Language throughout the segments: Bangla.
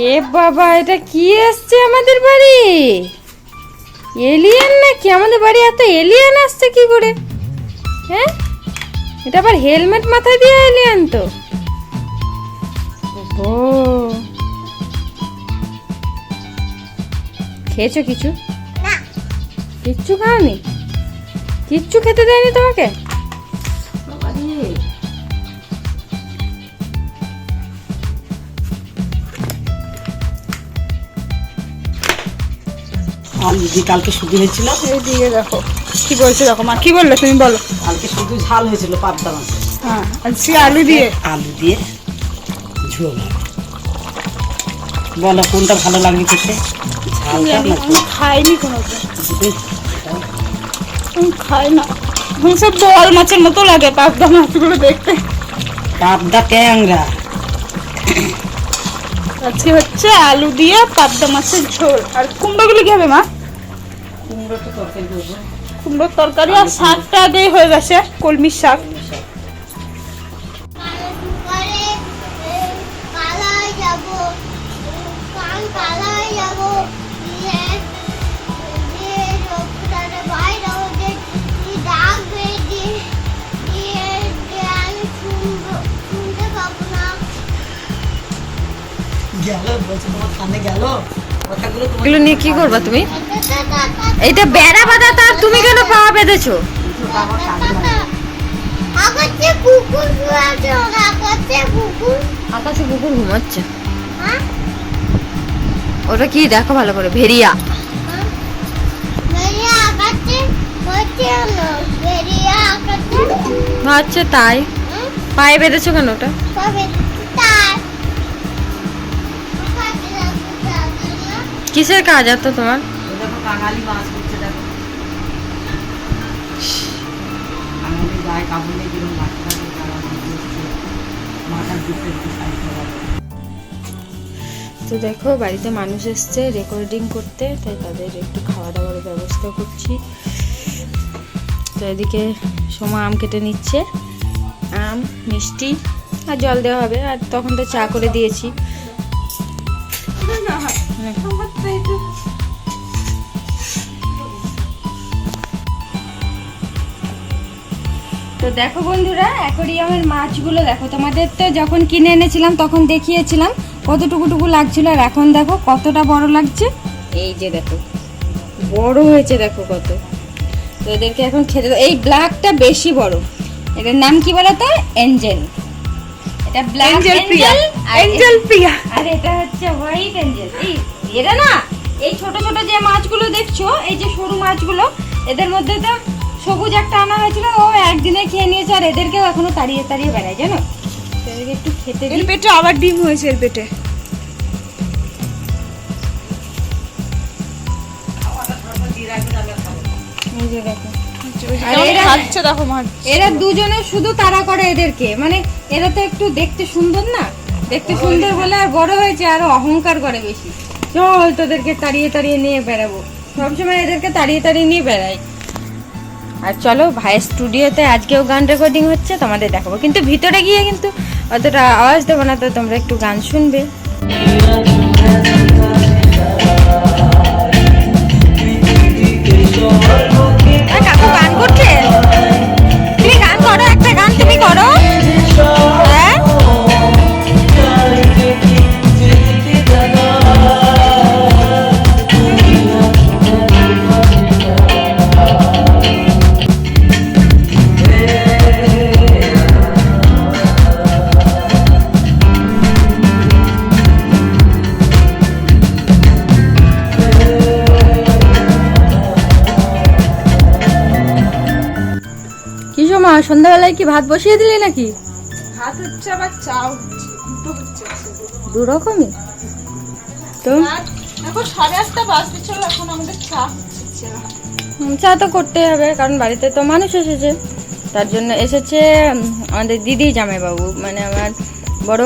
এ বাবা, এটা কি আসছে আমাদের বাড়ি? এলিয়েন নাকি? আমাদের বাড়ি এত এলিয়েন আসছে কি করে? হ্যাঁ, এটা আবার হেলমেট মাথায় দিয়ে এলিয়েন তো। ও, খেয়েছো কিছু? কিচ্ছু খাওনি? কিচ্ছু খেতে দেয়নি তোমাকে? দিদি কালকে শুধু হয়েছিল। এইদিকে দেখো কি বলছো, দেখো মা কি বললে, তুমি বলো। কালকে শুধু ঝাল হয়েছিল পাবদা মাছ। হ্যাঁ, আজকে আলু দিয়ে ঝোল। বলো কোনটা ভালো লাগে খেতে, ঝালটা না? খাইনি কোনোদিন, খাই না। সব বল মাছের মতো লাগে পাবদা মাছগুলো দেখতে। পাবদা ট্যাংরা। আজকে হচ্ছে আলু দিয়ে পাবদা মাছের ঝোল। আর কুমড়োগুলো কি হবে মা? কুমড়োটা তরকারি করবো। কুমড়োর তরকারি আর শাকটা আগেই হয়ে গেছে, কলমির শাক। এগুলো নিয়ে কি করবা তুমি? এইটা বেড়া বাঁধা, তার তুমি কেন পাওয়া বেঁধেছো? আকাশে কুকুর ঘুমাচ্ছে। ওটা কি দেখো ভালো করে, ভেরিয়া। আচ্ছা তাই, পায়ে বেঁধেছো কেন ওটা? কিসের কাজ আছে তোমার? বাঙালি মাছ করছে, দেখো বাঙালি গায়ে কাপড় নিয়ে যেরকম তো দেখো বাড়িতে মানুষ এসছে রেকর্ডিং করতে, তাই তাদের একটু খাওয়া দাওয়ার ব্যবস্থা করছি। তো এদিকে সোমা আম কেটে নিচ্ছে, আম মিষ্টি আর জল দেওয়া হবে। আর তখন তো চা করে দিয়েছি। তো দেখো বন্ধুরা, অ্যাকোরিয়ামের মাছগুলো দেখো। তোমাদের তো যখন কিনে এনেছিলাম তখন দেখিয়েছিলাম কতটুকু লাগছিল, আর এখন দেখো কতটা বড় লাগছে। এই যে দেখো বড় হয়েছে, দেখো কত। তো এদেরকে এখন খেতে দাও। এই ব্ল্যাকটা বেশি বড়, এটার নাম কি বলো তো? এঞ্জেল। এটা ব্ল্যাক এঞ্জেল প্রিয়া, আর এটা হচ্ছে হোয়াইট এঞ্জেল। এই এরা না, এই ছোট ছোট যে মাছগুলো দেখছো, এই যে সরু মাছগুলো, এদের মধ্যে তো সবুজ একটা আনা হয়েছিল, ও একদিনে খেয়ে নিয়েছে। আর এদেরকেও এখনো তাড়িয়ে তাড়িয়ে বেড়ায়, জানো। এদেরকে একটু খেতে দিই। পেটে আবার ডিম হয়েছে এর পেটে। এই যে দেখো, আর এরা খাচ্ছে দেখো মাছ। এরা দুজনে শুধু তাড়া করে এদেরকে, মানে এরা তো একটু দেখতে সুন্দর না, দেখতে সুন্দর বলে আর বড় হয়েছে, আরো অহংকার করে বেশি। চল তোদেরকে তাড়িয়ে তাড়িয়ে নিয়ে বেড়াবো, সবসময় এদেরকে তাড়িয়ে তাড়িয়ে নিয়ে বেড়াই। আর চলো ভাইয়ের স্টুডিওতে আজকেও গান রেকর্ডিং হচ্ছে, তোমাদের দেখাবো। কিন্তু ভিতরে গিয়ে কিন্তু অতটা আওয়াজ দেবো না, তো তোমরা একটু গান শুনবে। কাকু গান করছে, তুমি গান করো, একটা গান তুমি করো। হ্যাঁ, সন্ধ্যাবেলায় কি ভাত বসিয়ে দিলে নাকি? ভাত হচ্ছে আবার চাও হচ্ছে, দুটো হচ্ছে, দু রকমই তো। এখন 8:30 বাজতে চলো, এখন আমাদের চা হচ্ছে। চা তো করতেই হবে, কারণ বাড়িতে তো মানুষ এসেছে। তার জন্য এসেছে আমাদের দিদি জামাইবাবু, মানে আমার বড়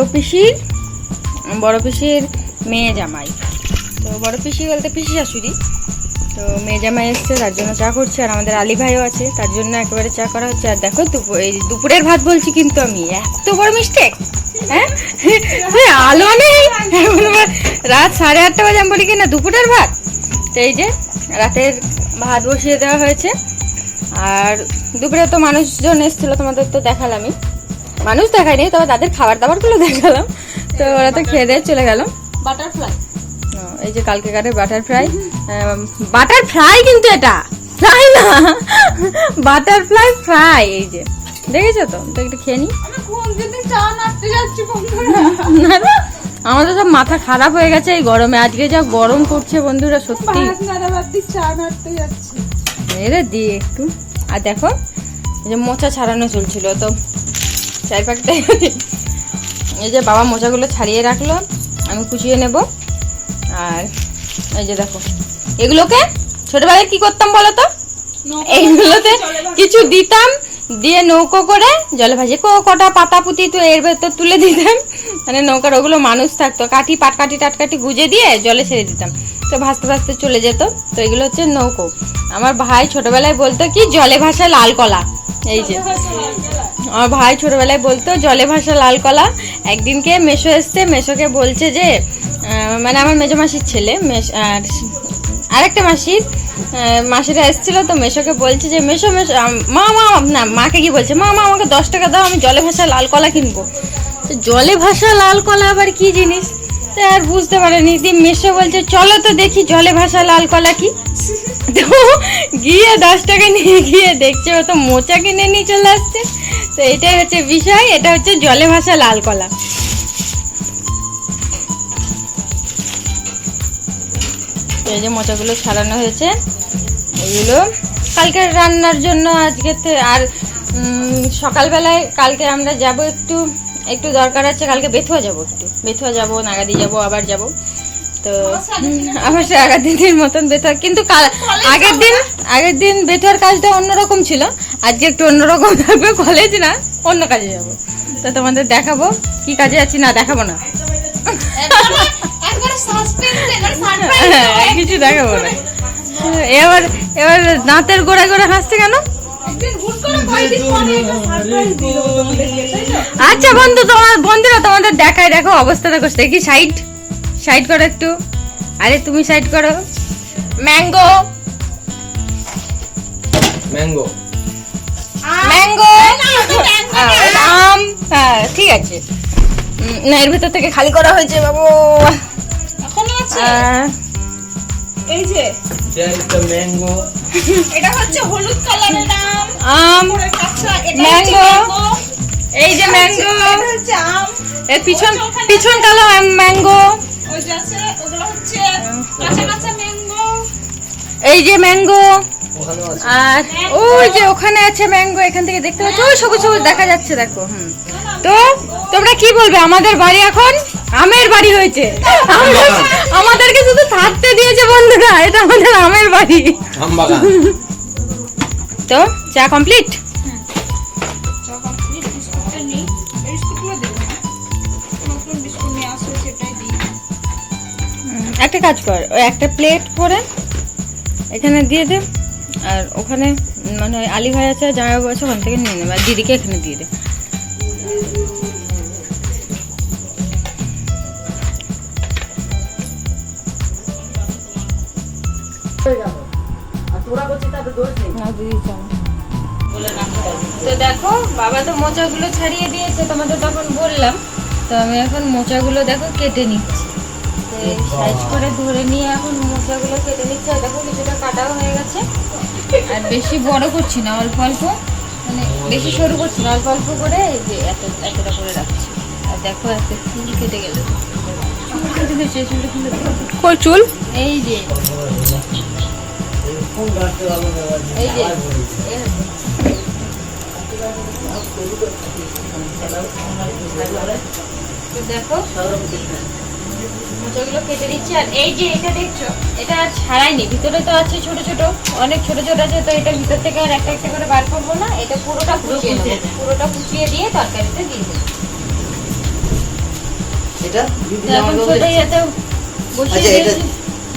পিসির মেয়ে জামাই। তো বড় পিসি বলতে পিসি শাশুড়ি। তো মেয়ে জামাই এসছে, তার জন্য চা করছে। আর আমাদের আলী ভাইও আছে, তার জন্য একেবারে চা করা হচ্ছে। আর দেখো এই দুপুরের ভাত বলছি, কিন্তু আমি এত বড় মিস্টেক। হ্যাঁ, আলো নেই, রাত 8:30 বাজে আমি বলি কি না দুপুরের ভাত। তো এই যে রাতের ভাত বসিয়ে দেওয়া হয়েছে। আর দুপুরে তো মানুষজন এসেছিল, তোমাদের তো দেখালামই, মানুষ দেখায়নি তবে তাদের খাবার দাবারগুলো দেখালাম। তো ওরা তো খেয়ে দিয়ে চলে গেল। বাটারফ্লাই এই যে কালকেকারের বাটার ফ্রাই, বাটার ফ্রাই কিন্তু এটা ফ্রাই না, বাটারফ্লাই ফ্রাই। এই যে দেখেছো তো, তো একটু খেয়ে নি। আমি কোন দিন চা নাড়তে যাচ্ছি বন্ধুরা। আমাদের সব মাথা খারাপ হয়ে গেছে এই গরমে। আজকে যা গরম করছে বন্ধুরা, সত্যি ভাত নাড়াবাতি চা নাড়তে যাচ্ছি। এরে দিয়ে একটু। আর দেখো এই যে মোচা ছাড়ানো চলছিল, তো চার পাঁচটা এই যে বাবা মোচাগুলো ছাড়িয়ে রাখলো, আমি কুচিয়ে নেব। আর এই যে দেখো এগুলোকে ছোটবেলায় কি করতাম বলো তো, এইগুলোতে কিছু দিতাম, দিয়ে নৌকো করে জলে ভাসিয়ে কটা পাতা পুঁতি তো এর ভেতর তুলে দিতাম, মানে নৌকার ওগুলো মানুষ থাকতো, কাঠি পাটকাঠি টাটকাঠি গুজে দিয়ে জলে ছেড়ে দিতাম, তো ভাসতে ভাসতে চলে যেত। তো এগুলো হচ্ছে নৌকো। আমার ভাই ছোটবেলায় বলতো কি জলে ভাসা লাল কলা। এই যে আমার ভাই ছোটবেলায় বলতো জলে ভাসা লাল কলা। একদিনকে মেশো এসছে, মেশোকে বলছে যে মানে আমার মেজো মাসির ছেলে আরেকটা মাসির মাসিরা এসেছিল, তো মেশোকে বলছে যে মেশো মেশো মা মা না মাকে কি বলছে, মা মা আমাকে 10 টাকা দাও, আমি জলে ভাসা লাল কলা কিনবো। তো জলে ভাসা লাল কলা আবার কি জিনিস, তো আর বুঝতে পারেনি। দিয়ে মেশো বলছে চলো তো দেখি জলে ভাসা লাল কলা কি। তো গিয়ে 10 টাকা নিয়ে গিয়ে দেখছে ও তো মোচা কিনে নিয়ে চলে আসছে। তো এটাই হচ্ছে বিষয়, এটা হচ্ছে জলে ভাসা লাল কলা। এই যে মোচাগুলো ছাড়ানো হয়েছে, এগুলো কালকের রান্নার জন্য আজকে। আর সকালবেলায় কালকে আমরা যাব একটু একটু দরকার আছে, কালকে বেথুয়া যাব, একটু বেথুয়া যাব, নাগাদি যাব, আবার যাব। তো আমার সে আগের দিনের মতন বেথুয়া, কিন্তু আগের দিন বেথুয়ার কাজটা অন্যরকম ছিল, আজকে একটু অন্যরকম থাকবে। কলেজ না, অন্য কাজে যাব। তো তোমাদের দেখাবো কি কাজে আছি, না দেখাবো না, কিছু দেখাবো না। এবার এবার দাঁতের গোড়ায় গোড়ায় হাসছে কেন? আচ্ছা বন্ধু, বন্ধুরা তোমাদের দেখায়, দেখো অবস্থা দেখো, দেখি সাইড সাইড করো একটু। আরে তুমি সাইড করো। ম্যাঙ্গো ম্যাঙ্গো ম্যাঙ্গো আম, হ্যাঁ ঠিক আছে। না এর ভিতর থেকে খালি করা হয়েছে বাবু। এখনো আছে এই যে ম্যাঙ্গো, এটা হচ্ছে হলুদ কালারের আম, আম, পুরো কাঁচা। এটা ম্যাঙ্গো, ম্যাঙ্গো, এই যে ম্যাঙ্গো, এটা হচ্ছে আম। এর পিছন কালো ম্যাঙ্গো, ওই যে আছে ওগুলো হচ্ছে কাঁচা কাঁচা ম্যাঙ্গো। এই যে ম্যাঙ্গো। ওখানেও আছে। আর ওই যে ওখানে আছে ম্যাঙ্গো, এখান থেকে দেখতে পাচ্ছ ওই সবুজ সবুজ দেখা যাচ্ছে, দেখো। তো তোমরা কি বলবে, আমাদের বাড়ি এখন আমের বাড়ি হয়েছে। আমাদেরকে শুধু থাকতে দিয়েছে বন্ধুরা, এটা আমাদের আমের বাড়ি। আম বাগান। তো চা কমপ্লিট। বিস্কুটটা নেই, বিস্কুটগুলো দেবো না, নতুন বিস্কুট নিয়ে আসো সেটাই দিই। একটা কাজ কর, ওই একটা প্লেট করে এখানে দিয়ে দে, আর ওখানে মানে আলী ভাই আছে, জামাইবাবু আছে, ওখান থেকে নিয়ে নেবে, আর দিদিকে এখানে দিয়ে দে। না, দিদি চল। তো দেখো বাবা তো মোচাগুলো ছাড়িয়ে দিয়েছে, তোমাদের তখন বললাম। তো আমি এখন মোচাগুলো দেখো কেটে নিচ্ছি, সাইজ করে ধরে নিয়ে এখন মোচাগুলো কেটে নিচ্ছি। আর দেখো কিছুটা কাটাও হয়ে গেছে, আর বেশি বড় করছি না, অল্প অল্প, মানে বেশি সরু করছি না, অল্প অল্প করে এই যে এতটা করে রাখছি। আর দেখো একটা চুল কেটে গেল, কই চুল? এই যে এই যে দেখো মোচাগুলো কেটে দিচ্ছি। আর এই যে এটা দেখছো, এটা ছাড়াইনি, ভিতরে তো আছে ছোট ছোট, অনেক ছোট ছোট আছে। তো এটা ভিতর থেকে আর একটা একটা করে বার করবো না, এটা পুরোটা কুচিয়ে নেবো, পুরোটা কুচিয়ে দিয়ে তরকারিতে দিয়ে দেবো। এটা এখন ছোট ইয়েতে বসিয়ে দিয়েছি।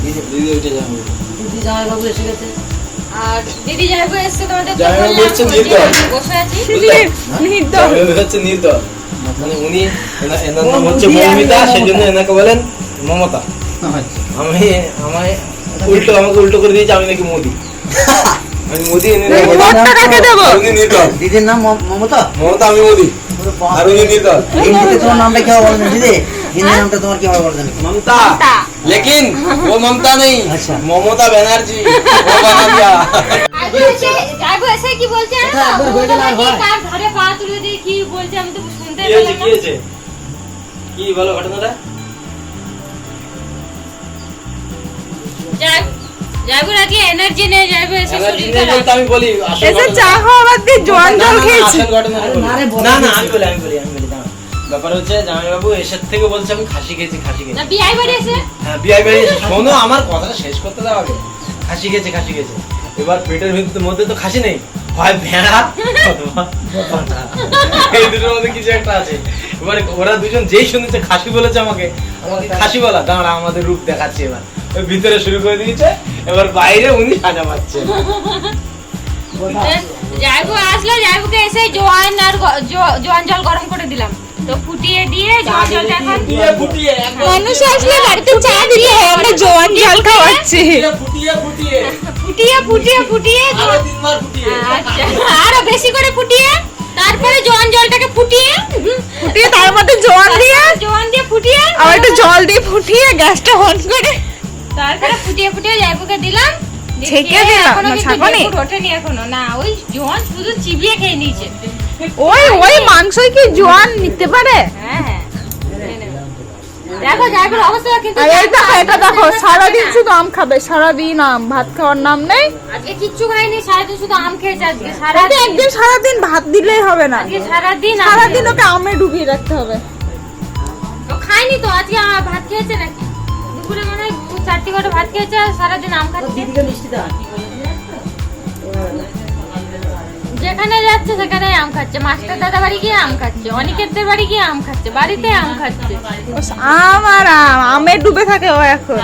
দিদি ওইটা যাবে। দিদি জামাইবাবু এসে গেছে। আর দিদি জামাইবাবু এসছে, তোমাদের তো জামাইবাবু বললাম, হচ্ছে ওই যে নির্দল। আমি বসে আছি। জামাইবাবু হচ্ছে নির্দল, মানে উনি এনার নাম হচ্ছে মৌমিতা, সেই জন্য এনাকে বলেন মমতা। আচ্ছা। আমাকে উল্টো করে দিয়েছে, আমি নাকি মোদি। আমি মোদি এনে দেবো। ভোটটা কাকে দেবো? উনি নির্দল। দিদির নাম মমতা। মমতা, আমি মোদি। আর উনি নির্দল। হিন্দিতে তোমার নামটা কি হবে বলেন দিদি? হিন্দি নামটা তোমার কি হবে বলেন? ममता, लेकिन वो ममता नहीं, अच्छा। ममता बनर्जी वो बना दिया। যাইবো এসে কি বলছে জানো তো? একবার হয়ে গেল আর হয়। কার ঘরে পা তুলে দিয়ে কি বলছে আমি তো শুনতে কি হয়েছে, পেলাম কি না। হয়েছে? কি বলো ঘটনাটা? যাইবো আজকে এনার্জি নেই, যাইবো এসে এবার শরীর জিনিস খারাপ। বলতে আমি বলি, আসল এসে ঘটনা- চা খাওয়া বাদ দিয়ে জোয়ান না, জল না, না, খেয়েছি। আসল ঘটনাটা আরে বলি। না রে, বলো। না, না, আমি বলি, দাঁড়াও। ব্যাপার হচ্ছে জামাইবাবু এসের থেকে বলছে আমি খাসি খেয়েছি। না বিয়াই বাড়ি এসে হ্যাঁ, বিয়ে বাড়ি এসে শোনো, আমার কথাটা শেষ করতে দাও আগে। খাসি খেয়েছে। এবার পেটের মধ্যে তো খাসি নেই, হয় ভেড়া অথবা বকনা। এই দুটোর মধ্যে কিছু একটা আছে। এবারে ওরা দুজন যেই শুনেছে খাসি বলেছে আমাকে খাসি বলা, দাঁড়া আমাদের রূপ দেখাচ্ছে। এবার ওই ভিতরে শুরু করে দিয়েছে, এবার বাইরে উনি সাজা পাচ্ছে। যাইবো আসলো, যাইবোকে এসে জোয়ান আর জোয়ান জল গরম করে দিলাম, তো ফুটিয়ে দিয়ে জোয়ান জলটা এখন ফুটিয়ে মানুষ আসলে বাড়িতে চা দিতে হয়, আমরা জোয়ান জল খাওয়াচ্ছি। ফুটিয়ে আরো 3 বার ফুটিয়ে। আচ্ছা, আরো বেশি করে ফুটিয়ে তারপরে জোয়ান জলটাকে ফুটিয়ে তার মধ্যে জোয়ান দিয়ে জোয়ান দিয়ে ফুটিয়ে আবার একটু জল দিয়ে ফুটিয়ে গ্যাসটা অন করে তারপরে ফুটিয়ে যাইবোকে দিলাম, ছেঁকে দিলাম, এখনো না কিন্তু ছাঁকনি? লেবু ওঠেনি এখনো, না ওই জোয়ান শুধু চিবিয়ে খেয়ে নিয়েছে। ওই মাংসই কি জোয়ান নিতে পারে? হ্যাঁ দেখো যাইবোর অবস্থা কিন্তু আর এই দেখো, এটা দেখো, সারাদিন শুধু আম খাবে, সারাদিন আম, ভাত খাওয়ার নাম নেই। আজকে কিচ্ছু খাইনি, সারাদিন শুধু আম খেয়েছে। আজকে ওকে সারাদিন একদিন সারাদিন ভাত দিলেই হবে না, আজকে সারাদিন সারাদিন ওকে আমে ডুবিয়ে রাখতে হবে। ও খায়নি তো, আজকে ভাত খেয়েছে নাকি? দুপুরে মনে হয় 4টি করে ভাত খেয়েছে আর সারাদিন আম খাচ্ছে। দিদিকে মিষ্টি দাও। যেখানে যাচ্ছে সেখানে আম খাচ্ছে, মাস্টার দাদা বাড়ি গিয়ে আম খাচ্ছে, অনিকেতদের বাড়ি গিয়ে আম খাচ্ছে, বাড়িতে আম খাচ্ছে। আম আর আম, আমে ডুবে থাকে ও এখন।